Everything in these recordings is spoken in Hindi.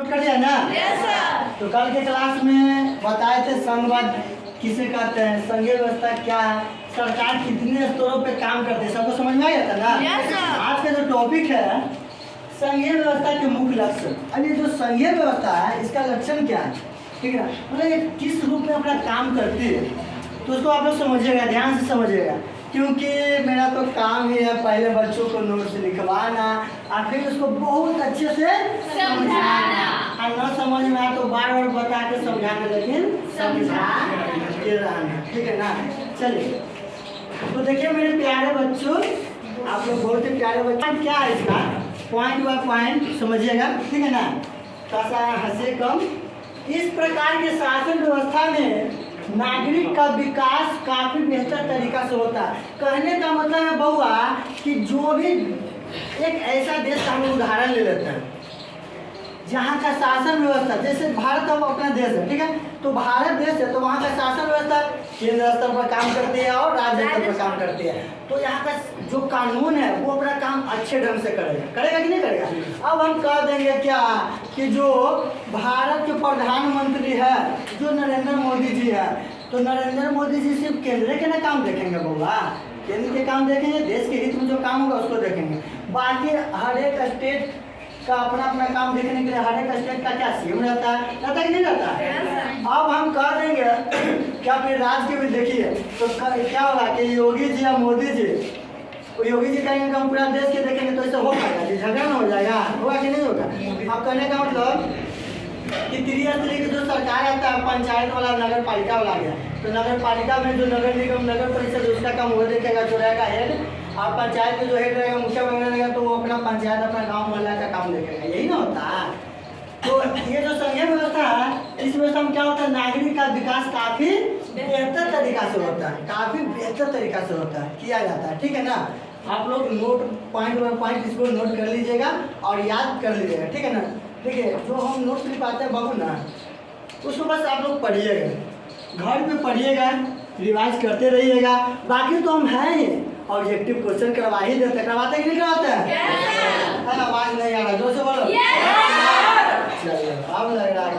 नोट कर दिया ना? Yes sir. तो कल के क्लास में बताए थे संघवाद किसे कहते हैं, संघीय व्यवस्था क्या है, सरकार कितने स्तरों पे काम करते हैं, सबको समझ में आ गया था ना? Yes sir. आज का जो टॉपिक है संघीय व्यवस्था के मुख्य लक्षण। अब ये जो संघीय व्यवस्था है इसका लक्षण क्या है, ठीक है, मतलब ये किस रूप में अपना काम करती है, तो उसको आप लोग समझिएगा, ध्यान से समझिएगा, क्योंकि मेरा तो काम ही है पहले बच्चों को नोट्स लिखवाना और फिर उसको बहुत अच्छे से समझाना, और न समझ में आया तो बार बार बता के समझाना, लेकिन समझा के रहना, ठीक है ना? चलिए, तो देखिए मेरे प्यारे बच्चों, आप लोग बहुत ही प्यारे बच्चे, क्या है इसका पॉइंट बाय पॉइंट समझिएगा, ठीक है ना? थोड़ा सा हंसे कम। इस प्रकार के शासन व्यवस्था में नागरिक का विकास काफी बेहतर तरीका से होता है। कहने का मतलब है बउआ कि जो भी एक ऐसा देश का हम उदाहरण ले लेते हैं जहाँ का शासन व्यवस्था, जैसे भारत अब अपना देश है, ठीक है, तो भारत देश है तो वहाँ का शासन व्यवस्था केंद्र स्तर पर काम करती है और राज्य स्तर पर काम करती है। तो यहाँ का जो कानून है वो अपना काम अच्छे ढंग से करेगा कि नहीं करेगा? अब हम कह देंगे क्या कि जो भारत के प्रधानमंत्री है जो नरेंद्र मोदी जी है, तो नरेंद्र मोदी जी सिर्फ केंद्र के ना काम देखेंगे बउआ, केंद्र के काम देखेंगे, देश के हित में जो काम होगा उसको देखेंगे। बाकी हर एक स्टेट का अपना अपना काम देखने के लिए हर एक स्टेट का क्या सीएम रहता है कि नहीं रहता है? अब हम कह देंगे क्या फिर राज्य के भी देखिए तो क्या होगा कि योगी जी या मोदी जी, योगी जी कहेंगे हम पूरा देश के देखेंगे तो ऐसा हो पाएगा कि झगड़ा ना हो जाएगा, होगा कि नहीं होगा? अब कहने का मतलब कि त्रिस्तरीय की जो सरकार आता है, पंचायत वाला नगर पालिका वाला गया, तो नगर पालिका में जो नगर निगम नगर परिषद उसका काम वो देखेगा, जो रहेगा हेड, और पंचायत में जो हेड रहेगा मुखिया वगैरह रहेगा तो वो अपना पंचायत अपना गांव मोहल्ला का काम देखेगा, यही ना होता है? तो ये जो संघीय व्यवस्था है इस व्यवस्था में क्या होता है, नागरिक का विकास काफी बेहतर तरीका से होता है, काफी बेहतर तरीका से होता है, किया जाता है, ठीक है ना? आप लोग नोट पॉइंट बाय पॉइंट इसको नोट कर लीजिएगा और याद कर लीजिएगा, ठीक है ना? देखिए जो हम नोट्स लिखवाते हैं बाबू ना, उसको बस आप लोग पढ़िएगा, घर पे पढ़िएगा, रिवाइज करते रहिएगा। बाकी तो हम हैं ही ऑब्जेक्टिव क्वेश्चन करवा ही देते, करवाते कि नहीं करवाते हैं? आवाज नहीं आ रहा, जोर से बोलो। चलिए अब लग रहा है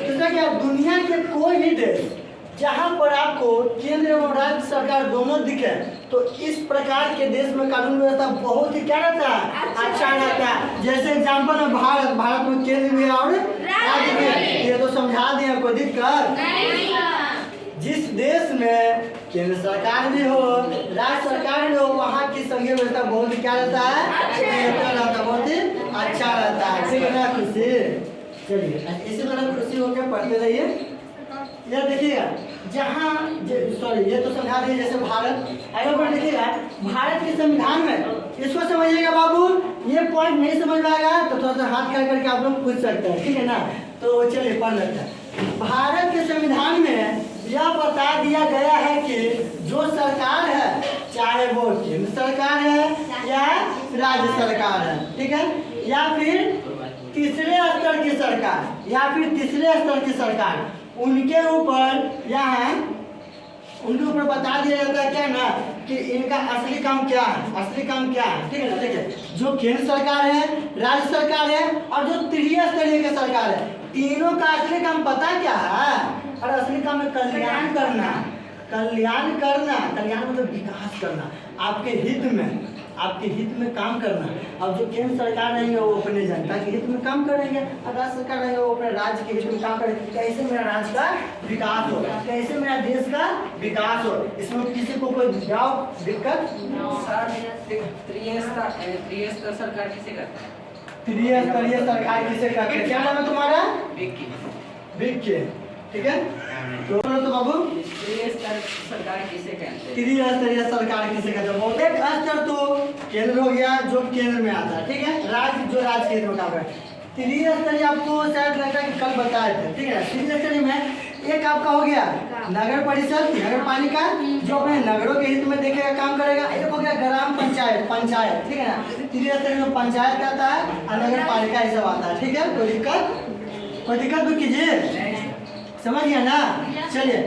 तो क्या दुनिया के कोई भी देश जहाँ पर आपको केंद्र एवं राज्य सरकार दोनों दिखे तो इस प्रकार के देश में कानून व्यवस्था बहुत ही क्या रहता है, अच्छा रहता है। जैसे एग्जाम्पल में भारत में केंद्र भी और राज्य भी, ये तो समझा दिया, कोई दिक्कत नहीं। जिस देश में केंद्र सरकार भी हो राज्य सरकार भी हो वहाँ की संघीय व्यवस्था बहुत क्या रहता है, बेहतर रहता है, बहुत ही अच्छा रहता है, ठीक है ना? खुशी, चलिए इसी तरह खुशी होकर पढ़ते रहिए। यह देखिएगा जहाँ सॉरी ये तो समझा दिए, जैसे भारत आगे बढ़ देखिएगा भारत के संविधान में, इसको समझिएगा बाबू, ये पॉइंट नहीं समझ में आएगा तो थोड़ा सा हाथ खड़ा करके आप लोग पूछ सकते हैं, ठीक है ना? तो चलिए पढ़ लेते हैं। भारत के संविधान में यह बता दिया गया है कि जो सरकार है चाहे वो केंद्र सरकार है या राज्य सरकार है, ठीक है, या फिर तीसरे स्तर की सरकार, उनके ऊपर बता दिया जाता है क्या ना कि इनका असली काम क्या है, ठीक है ना? देखिए जो केंद्र सरकार है, राज्य सरकार है और जो त्रिस्तरीय की सरकार है, तीनों का असली काम पता क्या है? और असली काम है कल्याण करना, कल्याण मतलब विकास करना, आपके हित में काम करना। अब जो केंद्र सरकार रहेंगे वो अपने जनता के हित में काम करेंगे और राज्य सरकार रहेंगे वो अपने राज्य के हित में काम करेंगे। कैसे मेरा राज्य का विकास हो, कैसे मेरा देश का विकास हो, इसमें किसी को कोई डाउट दिक्कत? त्रिस्तरीय सरकार किसे कहते हैं? त्रिस्तरीय सरकार किसे कहते हैं? क्या नाम है तुम्हारा? विक्की, ठीक है? तो बाबू सरकार किसे कहते हैं? त्रिस्तरीय सरकार किसे कहते हैं? एक स्तर तो केंद्र हो गया जो केंद्र में आता है, ठीक है, राज्य जो राज्य केंद्र में काम है। त्रिस्तरीय आपको शायद लगता है कि कल बताए थे, ठीक है? त्रिस्तरीय में एक आपका हो गया नगर परिषद, नगर पालिका जो अपने नगरों के हित में देखेगा काम करेगा, एक हो गया ग्राम पंचायत, ठीक है ना? त्रिस्तरीय में पंचायत आता है और नगर पालिका ये सब आता है, ठीक है? कोई दिक्कत भी कीजिए, समझ गया ना? चलिए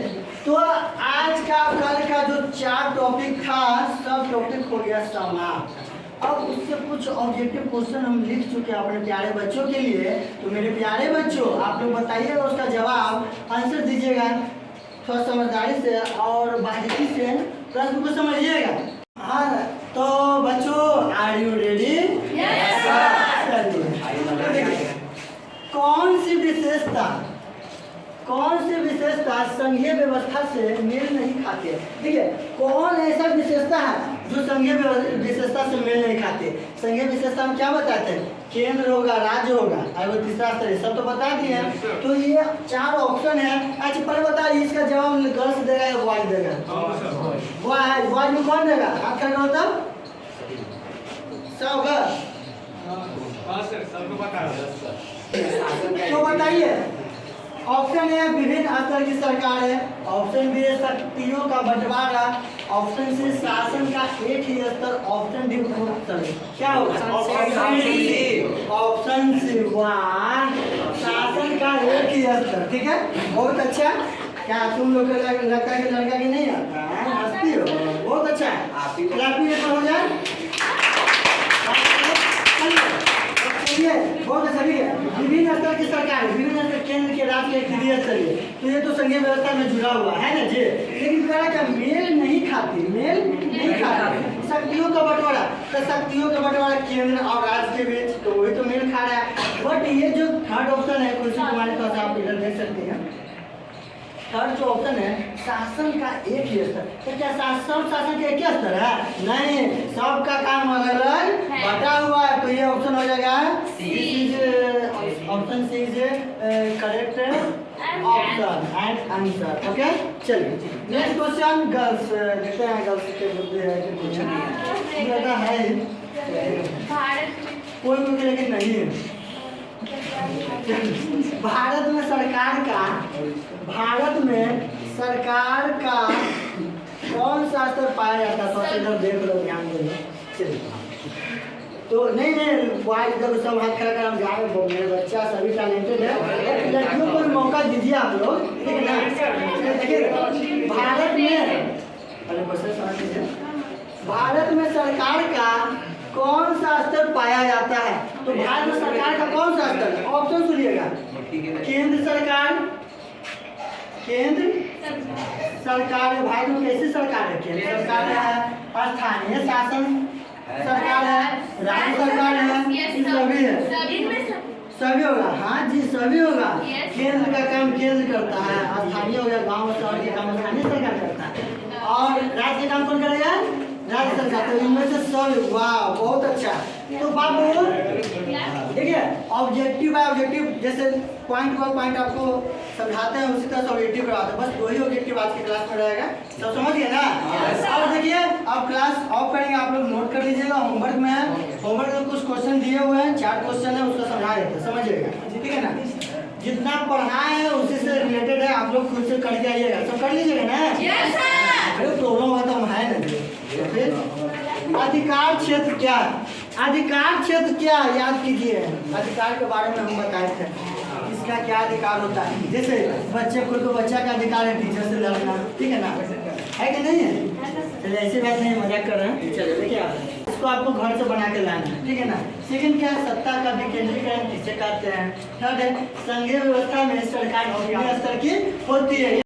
तो आज का कल का जो 4 टॉपिक था सब टॉपिक हो गया समाप्त। अब उससे कुछ ऑब्जेक्टिव क्वेश्चन हम लिख चुके हैं अपने प्यारे बच्चों के लिए। तो मेरे प्यारे बच्चों, आप लोग बताइएगा उसका जवाब, आंसर दीजिएगा थोड़ा समझदारी से और बारीकी से प्रश्न को समझिएगा। हाँ, तो बच्चों, आर यू रेडी? यस चलिए, कौन सी विशेषता संघीय व्यवस्था से मेल नहीं खाती है? ठीक है, कौन ऐसा विशेषता है जो संघीय विशेषता से मेल नहीं खाती? संघीय विशेषता में क्या बताते हैं? केंद्र होगा, राज्य होगा, और तीसरा स्तर, सब तो बता दिए हैं। तो ये 4 ऑप्शन है। अच्छा, पहले बताइए इसका जवाब गर्ल्स देगा या बॉयज देगा? बॉयज में कौन देगा? हाथ खड़ा करो तब। सब होगा? तो बताइए, ऑप्शन ए विभिन्न स्तर की सरकार है, ऑप्शन बी शक्तियों का बंटवारा, ऑप्शन सी शासन का एक ही स्तर, ऑप्शन डी स्तर। क्या होगा? Option C. वाह, शासन का एक ही स्तर। ठीक है, बहुत अच्छा। क्या तुम लोग को लगता है कि लड़का की नहीं आता है? हंसती हो, बहुत अच्छा है। हो जाए, बहुत अच्छा। ठीक है, विभिन्न स्तर की सरकार, विभिन्न स्तर, केंद्र के, राज्य के, त्रिस्तरीय स्तरीय, तो ये तो संघीय व्यवस्था में जुड़ा हुआ है ना जी। लेकिन क्या मेल नहीं खाती, शक्तियों का बंटवारा, तो शक्तियों का बंटवारा केंद्र और राज्य के बीच, तो वही तो मेल खा रहा है। बट ये जो थर्ड ऑप्शन है, कुछ तुम्हारे पास आप इधर देख सकते हैं, थर्ड जो ऑप्शन है, शासन का एक ही स्तर। तो क्या सब शासन का एक ही स्तर है? नहीं, सबका काम अलग अलग बटा हुआ है। तो ये ऑप्शन हो जाएगा option C is correct option and answer. Okay, चलिए नेक्स्ट क्वेश्चन। गर्ल्स देखते हैं, गर्ल्स के बुद्धि है कि कुछ नहीं है। कोई लेकिन नहीं है। भारत में सरकार का कौन सा स्तर पाया जाता है? तो इधर देख लो, ध्यान दो। चलिए, तो नहीं, बॉयज जब सब हाथ खड़ा कर हम जा रहे हैं, मेरे बच्चा सभी टैलेंटेड है, लड़कियों को भी मौका दीजिए आप लोग, ठीक है ना? देखिए, भारत में, अरे क्वेश्चन समझ लीजिए, भारत में सरकार का कौन सा स्तर पाया जाता है? तो भारत में सरकार का कौन सा स्तर? ऑप्शन सुनिएगा, केंद्र सरकार, सरकार है। भारत में कैसी सरकार है? केंद्र सरकार है, स्थानीय शासन सरकार है, राज्य सरकार है, सभी है, सभी होगा। हाँ जी, सभी होगा। केंद्र का काम केंद्र करता है, स्थानीय हो गया, गाँव शहर के काम स्थानीय सरकार करता है, और राज्य के काम कौन करेगा? राज्य सरकार। तो इनमें से सब। वाह, बहुत अच्छा। तो बाबू देखिए, ऑब्जेक्टिव बाय ऑब्जेक्टिव, जैसे पॉइंट बाय पॉइंट आपको समझाते हैं, उसी तरह से ऑब्जेक्टिव करवाते हैं। बस वही ऑब्जेक्टिव आज की क्लास में रहेगा, सब समझ गए ना? और देखिए, अब क्लास ऑफ करेंगे, आप लोग नोट कर लीजिएगा। होमवर्क में है, होमवर्क में कुछ क्वेश्चन दिए हुए हैं, 4 क्वेश्चन है, उसका समझा देते हैं, समझिएगा, ठीक है ना? जितना पढ़ाए हैं उसी से रिलेटेड है, आप लोग खुद से करके आइएगा, सब कर लीजिएगा ना? अरे प्रॉब्लम हुआ तो हम है ना। तो फिर अधिकार क्षेत्र क्या है? अधिकार क्षेत्र क्या, याद कीजिए। अधिकार के बारे में हम बताए थे, इसका क्या अधिकार होता है। जैसे बच्चे, कोई को बच्चा का अधिकार है टीचर से लड़ना, ठीक है ना? है कि नहीं है? चलिए, ऐसी बात नहीं, मजाक कर रहे हैं। चलिए देखिए, आप इसको आपको घर से बना के लाना है, ठीक है ना? सेकंड क्या है? सत्ता का विकेंद्रीकरण किसे कहते हैं? थर्ड है, संघीय व्यवस्था में सरकार कितने स्तर की होती है?